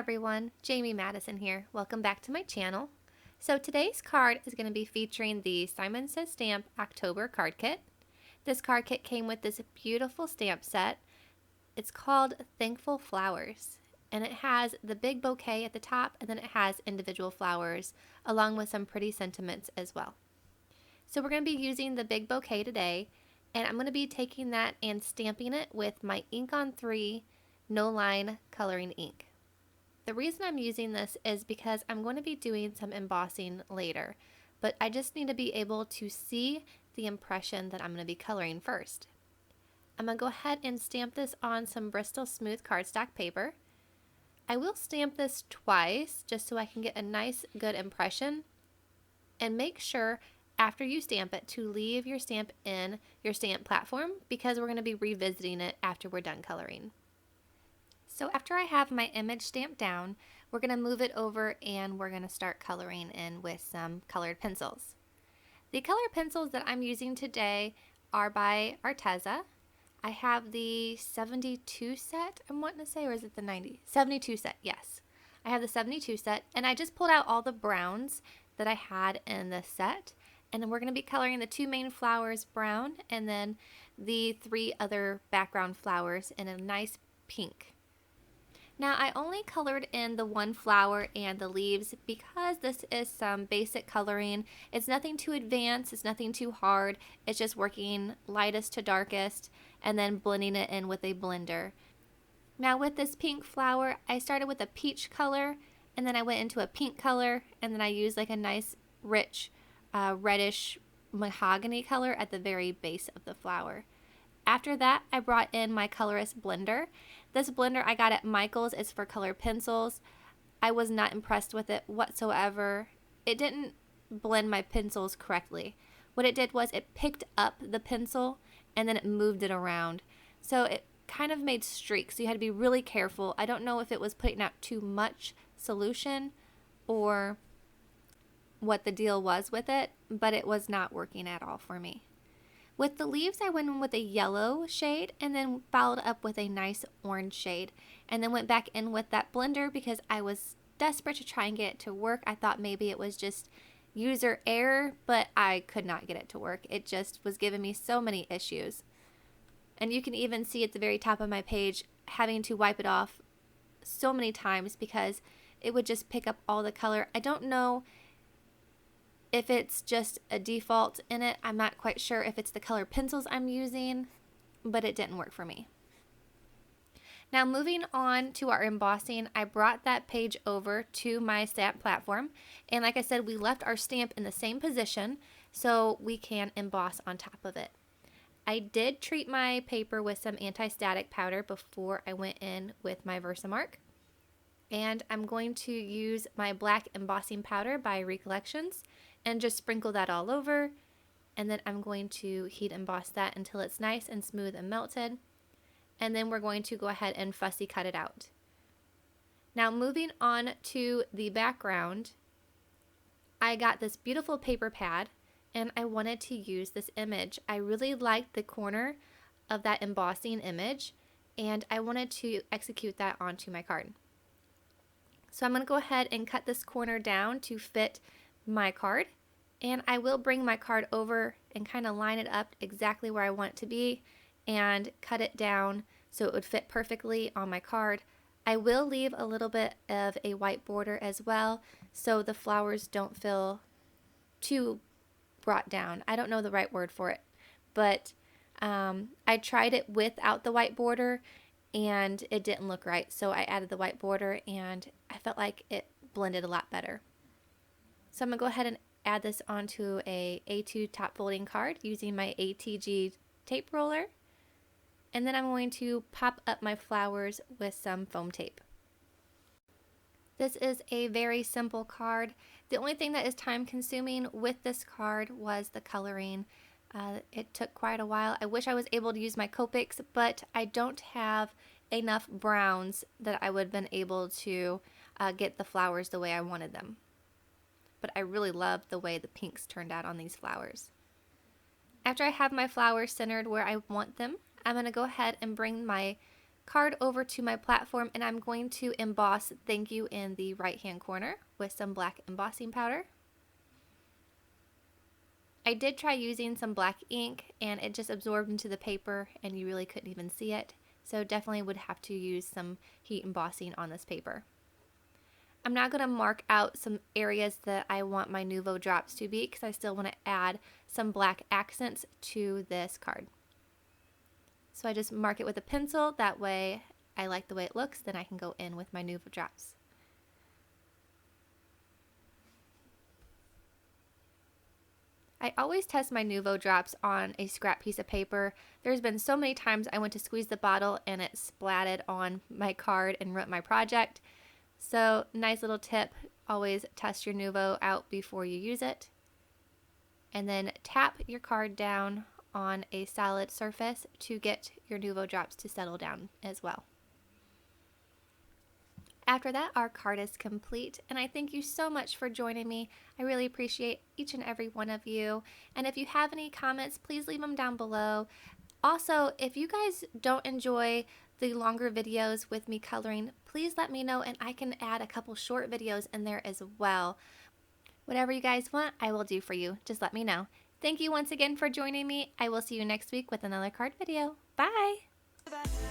everyone, Jamie Madison here. Welcome back to my channel. So today's card is going to be featuring the Simon Says Stamp October card kit. This card kit came with this beautiful stamp set. It's called Thankful Flowers, and it has the big bouquet at the top, and then it has individual flowers along with some pretty sentiments as well. So we're going to be using the big bouquet today, and I'm going to be taking that and stamping it with my Ink on 3 No Line coloring ink. The reason I'm using this is because I'm going to be doing some embossing later, but I just need to be able to see the impression that I'm going to be coloring first. I'm going to go ahead and stamp this on some Bristol Smooth cardstock paper. I will stamp this twice just so I can get a nice good impression, and make sure after you stamp it to leave your stamp in your stamp platform because we're going to be revisiting it after we're done coloring. So after I have my image stamped down, we're going to move it over and we're going to start coloring in with some colored pencils. The colored pencils that I'm using today are by Arteza. I have the 72 set, I'm wanting to say, or is it the 90? 72 set, yes. I have the 72 set, and I just pulled out all the browns that I had in the set, and then we're going to be coloring the two main flowers brown and then the three other background flowers in a nice pink. Now I only colored in the one flower and the leaves because this is some basic coloring. It's nothing too advanced, it's nothing too hard. It's just working lightest to darkest and then blending it in with a blender. Now with this pink flower, I started with a peach color and then I went into a pink color, and then I used like a nice rich reddish mahogany color at the very base of the flower. After that, I brought in my colorist blender. This blender I got at Michael's. It's for colored pencils. I was not impressed with it whatsoever. It didn't blend my pencils correctly. What it did was it picked up the pencil and then it moved it around. So it kind of made streaks. So you had to be really careful. I don't know if it was putting out too much solution or what the deal was with it, but it was not working at all for me. With the leaves, I went in with a yellow shade and then followed up with a nice orange shade, and then went back in with that blender because I was desperate to try and get it to work. I thought maybe it was just user error, but I could not get it to work. It just was giving me so many issues. And you can even see at the very top of my page having to wipe it off so many times because it would just pick up all the color. I don't know if it's just a default in it. I'm not quite sure if it's the color pencils I'm using, but it didn't work for me. Now moving on to our embossing, I brought that page over to my stamp platform, and like I said, we left our stamp in the same position so we can emboss on top of it. I did treat my paper with some anti-static powder before I went in with my Versamark, and I'm going to use my black embossing powder by Recollections and just sprinkle that all over, and then I'm going to heat emboss that until it's nice and smooth and melted, and then we're going to go ahead and fussy cut it out. Now moving on to the background, I got this beautiful paper pad and I wanted to use this image. I really liked the corner of that embossing image and I wanted to execute that onto my card. So I'm going to go ahead and cut this corner down to fit my card, and I will bring my card over and kind of line it up exactly where I want it to be and cut it down so it would fit perfectly on my card. I will leave a little bit of a white border as well so the flowers don't feel too brought down. I don't know the right word for it, but I tried it without the white border and it didn't look right, so I added the white border and I felt like it blended a lot better. So I'm going to go ahead and add this onto a A2 top folding card using my ATG tape roller, and then I'm going to pop up my flowers with some foam tape. This is a very simple card. The only thing that is time consuming with this card was the coloring. It took quite a while. I wish I was able to use my Copics, but I don't have enough browns that I would have been able to get the flowers the way I wanted them. But I really love the way the pinks turned out on these flowers. After I have my flowers centered where I want them, I'm going to go ahead and bring my card over to my platform, and I'm going to emboss "Thank You" in the right hand corner with some black embossing powder. I did try using some black ink and it just absorbed into the paper and you really couldn't even see it, so definitely would have to use some heat embossing on this paper. I'm now going to mark out some areas that I want my Nuvo drops to be because I still want to add some black accents to this card. So I just mark it with a pencil, that way I like the way it looks, then I can go in with my Nuvo drops. I always test my Nuvo drops on a scrap piece of paper. There's been so many times I went to squeeze the bottle and it splatted on my card and ruined my project. So nice little tip, always test your Nuvo out before you use it. And then tap your card down on a solid surface to get your Nuvo drops to settle down as well. After that, our card is complete, and I thank you so much for joining me. I really appreciate each and every one of you. And if you have any comments, please leave them down below. Also, if you guys don't enjoy the longer videos with me coloring, please let me know and I can add a couple short videos in there as well. Whatever you guys want, I will do for you. Just let me know. Thank you once again for joining me. I will see you next week with another card video. Bye!